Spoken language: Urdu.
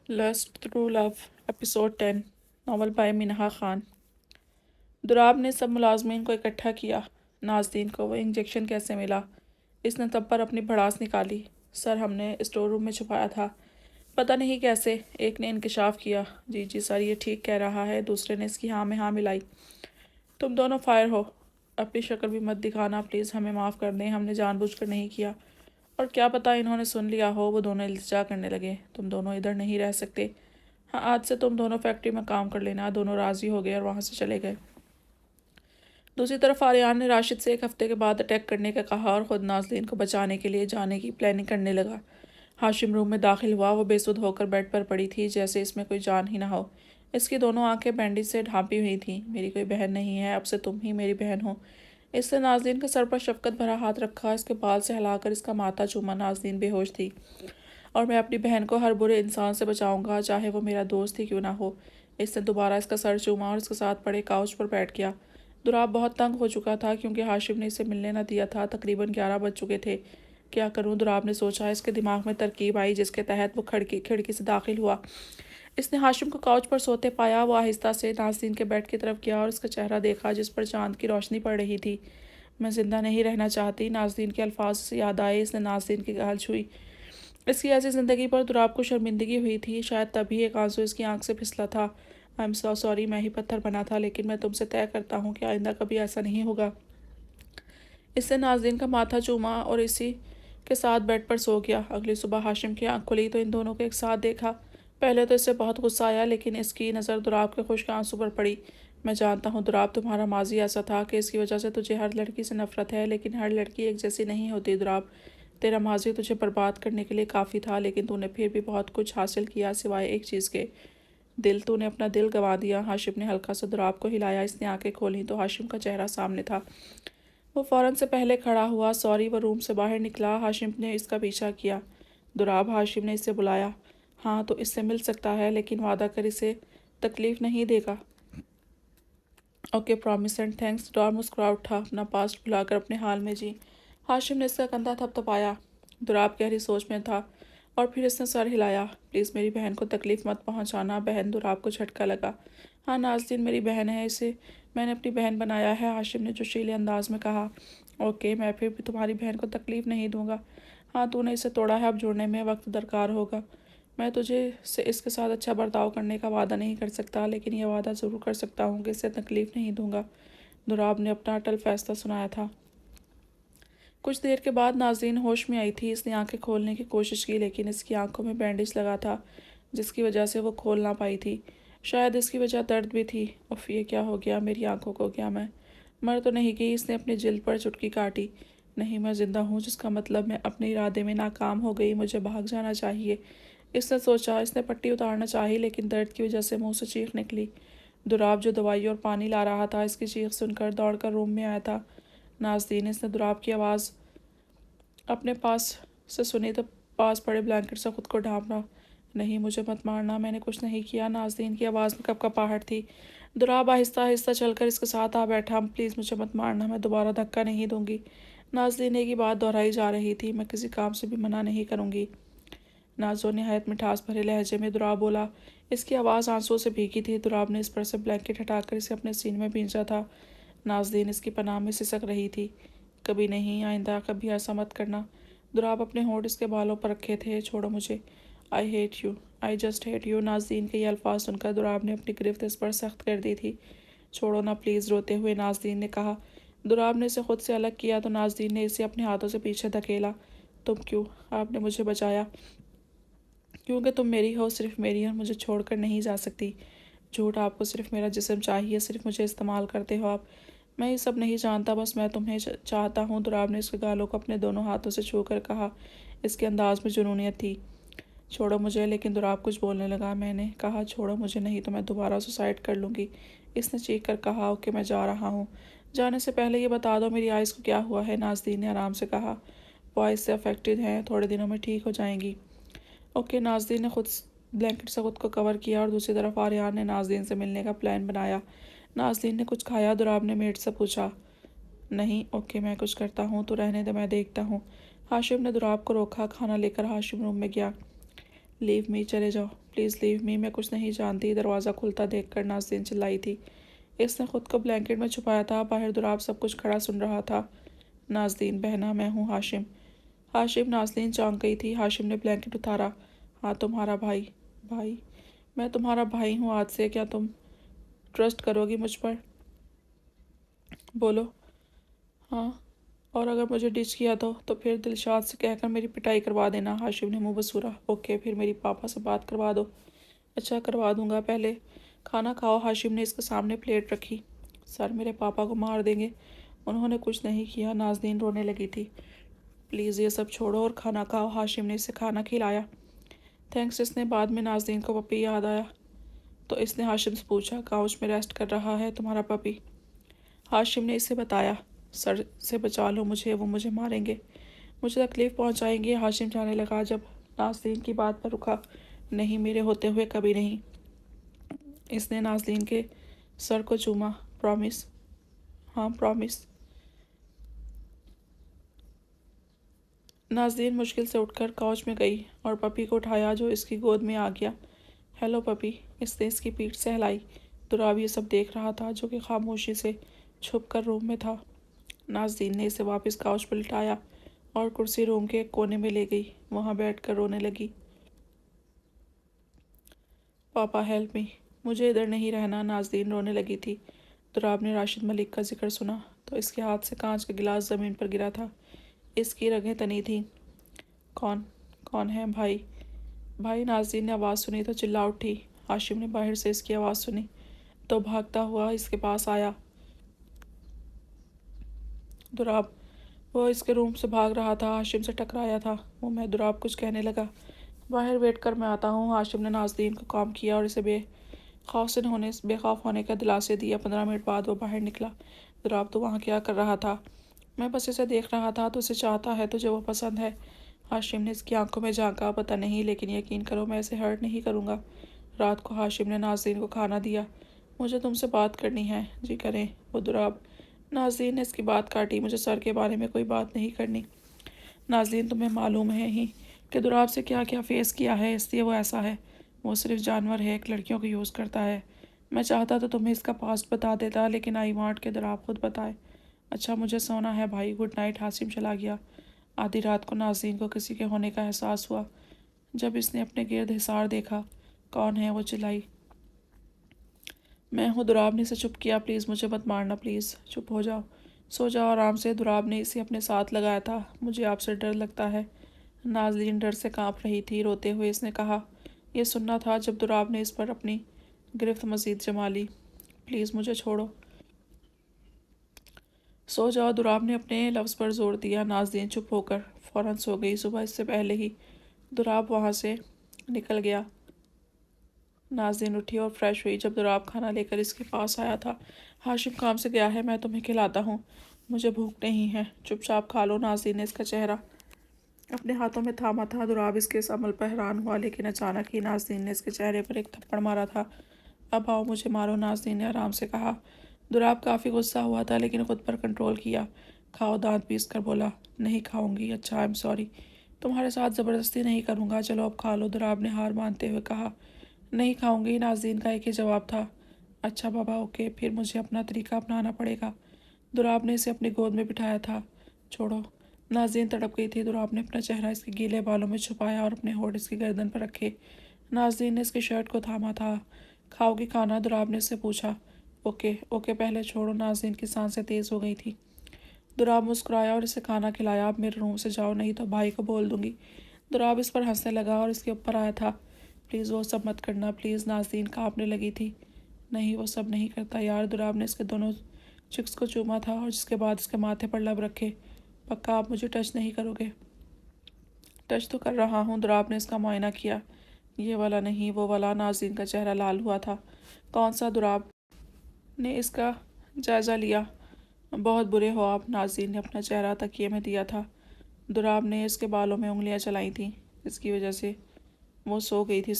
List true love episode 10 novel by Minha Khan. Dorab نے سب ملازمین کو اکٹھا کیا۔ نازنین کو وہ انجیکشن کیسے ملا؟ اس نے تب پر اپنی بھڑاس نکالی۔ سر ہم نے اسٹور روم میں چھپایا تھا، پتہ نہیں کیسے۔ ایک نے انکشاف کیا، جی سر یہ ٹھیک کہہ رہا ہے۔ دوسرے نے اس کی ہاں میں ہاں ملائی۔ تم دونوں فائر ہو۔ اپنی شکل بھی مت دکھانا پلیز، ہمیں معاف کر دیں، ہم نے جان بوجھ کر نہیں کیا۔ اور کیا پتہ انہوں نے سن لیا ہو۔ وہ دونوں التجا کرنے لگے، تم دونوں ادھر نہیں رہ سکتے۔ ہاں آج سے تم دونوں فیکٹری میں کام کر لینا۔ دونوں راضی ہو گئے اور وہاں سے چلے گئے۔ دوسری طرف آریان نے راشد سے ایک ہفتے کے بعد اٹیک کرنے کا کہا اور خود نازنین کو بچانے کے لیے جانے کی پلاننگ کرنے لگا۔ ہاشم روم میں داخل ہوا۔ وہ بے سدھ ہو کر بیڈ پر پڑی تھی جیسے اس میں کوئی جان ہی نہ ہو۔ اس کی دونوں آنکھیں بینڈیج سے ڈھانپی ہوئی تھیں۔ میری کوئی بہن نہیں ہے، اب سے تم ہی میری بہن ہو۔ اس نے نازنین کے سر پر شفقت بھرا ہاتھ رکھا، اس کے بال سے ہلا کر اس کا ماتھا چوما۔ نازنین بے ہوش تھی۔ اور میں اپنی بہن کو ہر برے انسان سے بچاؤں گا، چاہے وہ میرا دوست ہی کیوں نہ ہو۔ اس نے دوبارہ اس کا سر چوما اور اس کے ساتھ پڑے کاؤچ پر بیٹھ گیا۔ دراب بہت تنگ ہو چکا تھا کیونکہ ہاشم نے اسے ملنے نہ دیا تھا۔ تقریباً 11 بج چکے تھے۔ کیا کروں؟ دراب نے سوچا۔ اس کے دماغ میں ترکیب آئی جس کے تحت وہ کھڑکی سے داخل ہوا۔ اس نے ہاشم کو کاؤچ پر سوتے پایا۔ وہ آہستہ سے نازنین کے بیڈ کی طرف گیا اور اس کا چہرہ دیکھا جس پر چاند کی روشنی پڑ رہی تھی۔ میں زندہ نہیں رہنا چاہتی، نازنین کے الفاظ سے یاد آئے۔ اس نے نازنین کی گال چھوئی۔ اس کی ایسی زندگی پر دراب کو شرمندگی ہوئی تھی، شاید تبھی ایک آنسو اس کی آنکھ سے پھسلا تھا۔ آئی ایم سو سوری، میں ہی پتھر بنا تھا، لیکن میں تم سے طے کرتا ہوں کہ آئندہ کبھی ایسا نہیں ہوگا۔ اس نے نازنین کا ماتھا چوما اور اسی کے ساتھ بیڈ پر سو گیا۔ اگلی صبح ہاشم کی آنکھ کھلی تو ان دونوں کو ایک ساتھ دیکھا۔ پہلے تو اسے بہت غصہ آیا، لیکن اس کی نظر دراب کے خشک آنسو پر پڑی۔ میں جانتا ہوں دراب، تمہارا ماضی ایسا تھا کہ اس کی وجہ سے تجھے ہر لڑکی سے نفرت ہے، لیکن ہر لڑکی ایک جیسی نہیں ہوتی دراب۔ تیرا ماضی تجھے برباد کرنے کے لیے کافی تھا، لیکن تو نے پھر بھی بہت کچھ حاصل کیا سوائے ایک چیز کے، دل۔ تو نے اپنا دل گنوا دیا۔ ہاشم نے ہلکا سا دراب کو ہلایا۔ اس نے آنکھیں کھولیں تو ہاشم کا چہرہ سامنے تھا۔ وہ فوراً سے پہلے کھڑا ہوا۔ سوری۔ وہ روم سے باہر نکلا۔ ہاشم نے اس کا پیچھا کیا۔ دراب، ہاشم نے اسے بلایا۔ ہاں تو اس سے مل سکتا ہے، لیکن وعدہ کر اسے تکلیف نہیں دے گا۔ Okay promise and thanks. Darab مسکرا اٹھا، اپنا پاسٹ بھلا کر اپنے حال میں جی۔ ہاشم نے اس کا کندھا تھپتھپایا۔ دراب گہری سوچ میں تھا اور پھر اس نے سر ہلایا۔ پلیز میری بہن کو تکلیف مت پہنچانا۔ بہن؟ دراب کو جھٹکا لگا۔ ہاں نازنین میری بہن ہے، اسے میں نے اپنی بہن بنایا ہے، ہاشم نے جوشیلے انداز میں کہا۔ اوکے، میں پھر بھی تمہاری بہن کو تکلیف نہیں دوں گا۔ ہاں تو نے اسے توڑا ہے، اب جوڑنے میں وقت درکار ہوگا۔ میں تجھے سے اس کے ساتھ اچھا برتاؤ کرنے کا وعدہ نہیں کر سکتا، لیکن یہ وعدہ ضرور کر سکتا ہوں کہ اسے تکلیف نہیں دوں گا۔ دراب نے اپنا اٹل فیصلہ سنایا تھا۔ کچھ دیر کے بعد نازنین ہوش میں آئی تھی۔ اس نے آنکھیں کھولنے کی کوشش کی، لیکن اس کی آنکھوں میں بینڈیج لگا تھا جس کی وجہ سے وہ کھول نہ پائی تھی۔ شاید اس کی وجہ درد بھی تھی۔ اف، یہ کیا ہو گیا میری آنکھوں کو؟ کیا میں مر تو نہیں گئی؟ اس نے اپنی جلد پر چٹکی کاٹی۔ نہیں، میں زندہ ہوں، جس کا مطلب میں اپنے ارادے میں ناکام ہو گئی، مجھے بھاگ جانا چاہیے۔ اس نے سوچا۔ اس نے پٹی اتارنا چاہی، لیکن درد کی وجہ سے منہ سے چیخ نکلی۔ دراب جو دوائی اور پانی لا رہا تھا اس کی چیخ سن کر دوڑ کر روم میں آیا تھا۔ نازنین، اس نے دراب کی آواز اپنے پاس سے سنی تو پاس پڑے بلینکٹ سے خود کو ڈھانپا۔ نہیں، مجھے مت مارنا، میں نے کچھ نہیں کیا۔ نازنین کی آواز میں کپکپاہٹ تھی۔ دراب آہستہ آہستہ چل کر اس کے ساتھ آ بیٹھا۔ پلیز مجھے مت مارنا، میں دوبارہ دھکا نہیں دوں گی۔ نازنین ایک ہی بات دہرائی جا رہی تھی، میں کسی کام سے بھی منع نہیں کروں گی۔ نازو نہایت مٹھاس بھرے لہجے میں دراب بولا۔ اس کی آواز آنسوؤں سے بھیگی تھی۔ دراب نے اس پر سے بلینکٹ ہٹا کر اسے اپنے سینے میں بھیجا تھا۔ نازنین اس کی پناہ میں سسک رہی تھی۔ کبھی نہیں، آئندہ کبھی ایسا مت کرنا۔ دراب اپنے ہونٹ اس کے بالوں پر رکھے تھے۔ چھوڑو مجھے۔ I hate you, I just hate you. Nazneen کے یہ الفاظ سن کر دراب نے اپنی گرفت اس پر سخت کر دی تھی۔ چھوڑو نا پلیز، روتے ہوئے نازنین نے کہا۔ دراب نے اسے خود سے الگ کیا تو نازنین نے اسے اپنے ہاتھوں سے پیچھے دھکیلا۔ تم کیوں؟ آپ نے مجھے بچایا کیونکہ تم میری ہو، صرف میری، اور مجھے چھوڑ کر نہیں جا سکتی۔ جھوٹ، آپ کو صرف میرا جسم چاہیے، صرف مجھے استعمال کرتے ہو آپ۔ میں یہ سب نہیں جانتا، بس میں تمہیں چاہتا ہوں۔ دراب نے اس کے گالوں کو اپنے دونوں ہاتھوں سے چھو کر کہا۔ اس کے انداز میں جنونیت تھی۔ چھوڑو مجھے، لیکن دراب کچھ بولنے لگا۔ میں نے کہا چھوڑو مجھے، نہیں تو میں دوبارہ سوسائڈ کر لوں گی، اس نے چیخ کر کہا۔ اوکے، میں جا رہا ہوں۔ جانے سے پہلے یہ بتا دو میری آئز کو کیا ہوا ہے؟ نازنین نے آرام سے کہا۔ وہ آئز سے افیکٹڈ ہیں، تھوڑے دنوں میں ٹھیک ہو جائیں گی۔ اوکے۔ نازنین نے خود بلینکٹ سے خود کو کور کیا اور دوسری طرف آریان نے نازنین سے ملنے کا پلان بنایا۔ نازنین نے کچھ کھایا؟ دراب نے میٹ سے پوچھا۔ نہیں۔ اوکے، میں کچھ کرتا ہوں، تو رہنے دے، میں دیکھتا ہوں۔ ہاشم نے دراب کو روکا۔ کھانا لے کر ہاشم روم میں گیا۔ لیو می، چلے جاؤ پلیز لیو می، میں کچھ نہیں جانتی۔ دروازہ کھلتا دیکھ کر نازنین چلائی تھی۔ اس نے خود کو بلینکٹ میں چھپایا تھا۔ باہر دراب سب کچھ کھڑا سن رہا تھا۔ نازنین بہنا، میں ہوں ہاشم۔ ہاشم؟ نازنین چونک گئی تھی۔ ہاشم نے بلینکٹ اتارا۔ ہاں، تمہارا بھائی۔ بھائی؟ میں تمہارا بھائی ہوں آج سے، کیا تم ٹرسٹ کرو گی مجھ پر؟ بولو۔ ہاں، اور اگر مجھے ڈچ کیا تو پھر دلشاد سے کہہ کر میری پٹائی کروا دینا۔ ہاشم نے منہ بسورا۔ اوکے، پھر میری پاپا سے بات کروا دو۔ اچھا، کروا دوں گا، پہلے کھانا کھاؤ۔ ہاشم نے اس کے سامنے پلیٹ رکھی۔ سر، میرے پاپا کو مار دیں گے، انہوں نے کچھ نہیں کیا۔ نازنین رونے لگی تھی۔ پلیز یہ سب چھوڑو اور کھانا کھاؤ۔ ہاشم نے اسے کھانا کھلایا۔ تھینکس۔ اس نے بعد میں نازنین کو پپی یاد آیا تو اس نے ہاشم سے پوچھا، کاؤچ میں ریسٹ کر رہا ہے تمہارا پپی؟ ہاشم نے اسے بتایا۔ سر سے بچا لو مجھے، وہ مجھے ماریں گے، مجھے تکلیف پہنچائیں گے۔ ہاشم جانے لگا جب نازنین کی بات پر رکا۔ نہیں، میرے ہوتے ہوئے کبھی نہیں۔ اس نے نازنین کے سر کو چوما۔ پرومس؟ ہاں، پرومس۔ نازنین مشکل سے اٹھ کر کاؤچ میں گئی اور پپی کو اٹھایا جو اس کی گود میں آ گیا۔ ہیلو پپی، اس نے اس کی پیٹھ سے ہلائی۔ دراب یہ سب دیکھ رہا تھا جو کہ خاموشی سے چھپ کر روم میں تھا۔ نازنین نے اسے واپس کاؤچ پر لٹایا اور کرسی روم کے ایک کونے میں لے گئی۔ وہاں بیٹھ کر رونے لگی۔ پاپا ہیلپ می، مجھے ادھر نہیں رہنا۔ نازنین رونے لگی تھی۔ دراب نے راشد ملک کا ذکر سنا تو اس کے ہاتھ سے کانچ کا گلاس زمین پر گرا تھا۔ اس کی رگیں تنی تھیں۔ کون ہے؟ بھائی؟ بھائی؟ نازنین نے آواز سنی تو چلا اٹھی۔ ہاشم نے باہر سے اس کی آواز سنی تو بھاگتا ہوا اس کے پاس آیا۔ دراب؟ وہ اس کے روم سے بھاگ رہا تھا، ہاشم سے ٹکرایا تھا۔ وہ میں دراب کچھ کہنے لگا۔ باہر ویٹ کر، میں آتا ہوں۔ ہاشم نے نازنین کو کام کیا اور اسے بے خوف ہونے کا دلاسے دیا۔ 15 منٹ بعد وہ باہر نکلا۔ دراب، تو وہاں کیا کر رہا تھا؟ میں بس اسے دیکھ رہا تھا۔ تو اسے چاہتا ہے، تجھے وہ پسند ہے؟ ہاشم نے اس کی آنکھوں میں جھانکا۔ پتہ نہیں، لیکن یقین کرو میں اسے ہرٹ نہیں کروں گا۔ رات کو ہاشم نے نازنین کو کھانا دیا۔ مجھے تم سے بات کرنی ہے۔ جی کریں۔ وہ دراب؟ نازنین نے اس کی بات کاٹی۔ مجھے سر کے بارے میں کوئی بات نہیں کرنی۔ نازنین، تمہیں معلوم ہے ہی کہ دراب سے کیا کیا فیس کیا ہے، اس لیے وہ ایسا ہے۔ وہ صرف جانور ہے، ایک لڑکیوں کو یوز کرتا ہے۔ میں چاہتا تو تمہیں اس کا پاسٹ بتا دیتا، لیکن آئی وانٹ کہ دراب خود بتائے۔ اچھا، مجھے سونا ہے بھائی، گڈ نائٹ۔ ہاشم چلا گیا۔ آدھی رات کو نازنین کو کسی کے ہونے کا احساس ہوا۔ جب اس نے اپنے گرد حصار دیکھا۔ کون ہے؟ وہ چلائی۔ میں ہوں۔ دراب نے اسے چپ کیا۔ پلیز مجھے مت مارنا، پلیز چپ ہو جاؤ، سو جاؤ آرام سے۔ دراب نے اسے اپنے ساتھ لگایا تھا۔ مجھے آپ سے ڈر لگتا ہے۔ نازنین ڈر سے کانپ رہی تھی۔ روتے ہوئے اس نے کہا۔ یہ سننا تھا جب دراب نے اس پر اپنی گرفت مزید جما لی۔ پلیز مجھے چھوڑو، سو جاؤ۔ دراب نے اپنے لفظ پر زور دیا۔ نازنین چپ ہو کر فوراً سو گئی۔ صبح اس سے پہلے ہی دراب وہاں سے نکل گیا۔ نازنین اٹھی اور فریش ہوئی جب دراب کھانا لے کر اس کے پاس آیا تھا۔ ہاشم کام سے گیا ہے، میں تمہیں کھلاتا ہوں، مجھے بھوک نہیں ہے، چپ چاپ کھا لو۔ نازنین نے اس کا چہرہ اپنے ہاتھوں میں تھاما تھا۔ دراب اس کے اس عمل پر حیران ہوا، لیکن اچانک ہی نازنین نے اس کے چہرے پر ایک تھپڑ مارا تھا۔ اب آؤ، مجھے مارو، نازنین نے آرام سے کہا۔ دراب کافی غصہ ہوا تھا لیکن خود پر کنٹرول کیا۔ کھاؤ، دانت پیس کر بولا۔ نہیں کھاؤں گی۔ اچھا، آئی ایم سوری، تمہارے ساتھ زبردستی نہیں کروں گا، چلو اب کھا لو، دراب نے ہار مانتے ہوئے کہا۔ نہیں کھاؤں گی، نازنین کا ایک ہی جواب تھا۔ اچھا بابا، اوکے، پھر مجھے اپنا طریقہ اپنانا پڑے گا۔ دراب نے اسے اپنی گود میں بٹھایا تھا۔ چھوڑو، نازنین تڑپ گئی تھی۔ دراب نے اپنا چہرہ اس کے گیلے بالوں میں چھپایا اور اپنے ہونٹ اس کی گردن پر رکھے۔ نازنین نے اس کی شرٹ کو تھاما تھا۔ کھاؤ گی کھانا؟ دراب نے اس سے پوچھا۔ اوکے اوکے، پہلے چھوڑو۔ نازنین کی سانسیں تیز ہو گئی تھی۔ دراب مسکرایا اور اسے کھانا کھلایا۔ اب میرے روم سے جاؤ، نہیں تو بھائی کو بول دوں گی۔ دراب اس پر ہنسنے لگا اور اس کے اوپر آیا تھا۔ پلیز وہ سب مت کرنا، پلیز۔ نازنین کانپنے لگی تھی۔ نہیں، وہ سب نہیں کرتا یار۔ دراب نے اس کے دونوں چکس کو چوما تھا اور جس کے بعد اس کے ماتھے پر لب رکھے۔ پکا آپ مجھے ٹچ نہیں کرو گے؟ ٹچ تو کر رہا ہوں۔ دراب نے اس کا معائنہ کیا۔ یہ والا نہیں، وہ والا۔ نازنین کا چہرہ لال ہوا تھا۔ کون سا؟ دراب نے اس کا جائزہ لیا۔ بہت برے ہو آپ۔ نازنین نے اپنا چہرہ تکیے میں دیا تھا۔ دراب نے اس کے بالوں میں انگلیاں چلائی تھیں، جس کی وجہ سے وہ سو گئی تھی